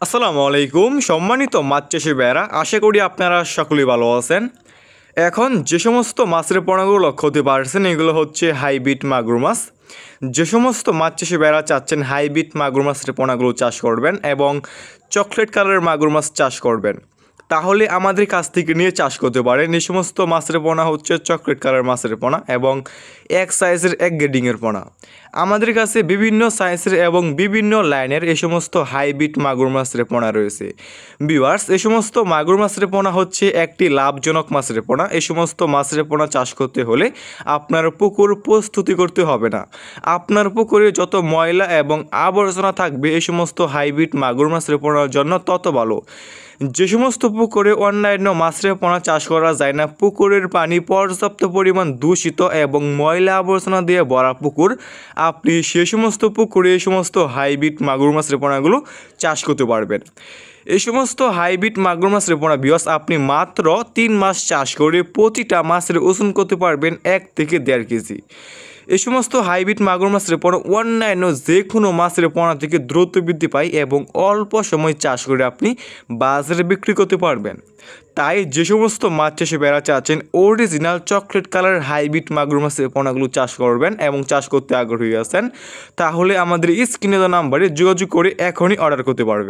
আসসালামু আলাইকুম সম্মানিত মাছ চাষি ভাইয়েরা, আশা করি আপনারা সকলেই ভালো আছেন। এখন যে সমস্ত মাছের পোনাগুলো লক্ষ্য হতে পারছেন এগুলো হচ্ছে হাইব্রিড মাগুর মাছ। যে সমস্ত মাছ চাষি ভাইয়েরা চাচ্ছেন হাইব্রিড মাগুর মাছের পোনাগুলো চাষ করবেন এবং চকলেট কালারের মাগুর মাছ চাষ করবেন, তাহলে আমাদের কাছ থেকে নিয়ে চাষ করতে পারেন। এই সমস্ত মাছের পোনা হচ্ছে চকলেট কালার মাছের পোনা এবং এক সাইজের এক গ্রেডিংয়ের পোনা। আমাদের কাছে বিভিন্ন সাইজের এবং বিভিন্ন লাইনের এই সমস্ত হাইব্রিড মাগুর মাছের পোনা রয়েছে। ভিউয়ার্স, এই সমস্ত মাগুর মাছের পোনা হচ্ছে একটি লাভজনক মাছের পোনা। এই সমস্ত মাছের পোনা চাষ করতে হলে আপনার পুকুর প্রস্তুতি করতে হবে না। আপনার পুকুরে যত ময়লা এবং আবর্জনা থাকবে এই সমস্ত হাইব্রিড মাগুর মাছের পোনার জন্য তত ভালো। যে সমস্ত পুকুরে অন্যান্য মাছের পোনা চাষ করা যায় না, পুকুরের পানি পর্যাপ্ত পরিমাণ দূষিত এবং ময়লা আবর্জনা দিয়ে ভরা পুকুর, আপনি সে সমস্ত পুকুরে এই সমস্ত হাইব্রিড মাগুর মাছের পোনাগুলো চাষ করতে পারবেন। এই সমস্ত হাইব্রিড মাগুর মাছের পোনা বিয়স আপনি মাত্র 3 মাস চাষ করে প্রতিটা মাছের ওজন করতে পারবেন 1 থেকে 1.5 কেজি। এই সমস্ত হাইব্রিড মাগুর মাছের পোনা অন্যান্য যে কোনো মাছের পোনা থেকে দ্রুত বৃদ্ধি পায় এবং অল্প সময় চাষ করে আপনি বাজারে বিক্রি করতে পারবেন। তাই যে সমস্ত মাছ চাষি ভাইয়েরা চাচ্ছেন অরিজিনাল চকলেট কালার হাইব্রিড মাগুর মাছের পোনাগুলো চাষ করবেন এবং চাষ করতে আগ্রহী আছেন, তাহলে আমাদের স্ক্রিনে দেওয়া নাম্বারে যোগাযোগ করে এখনই অর্ডার করতে পারবেন।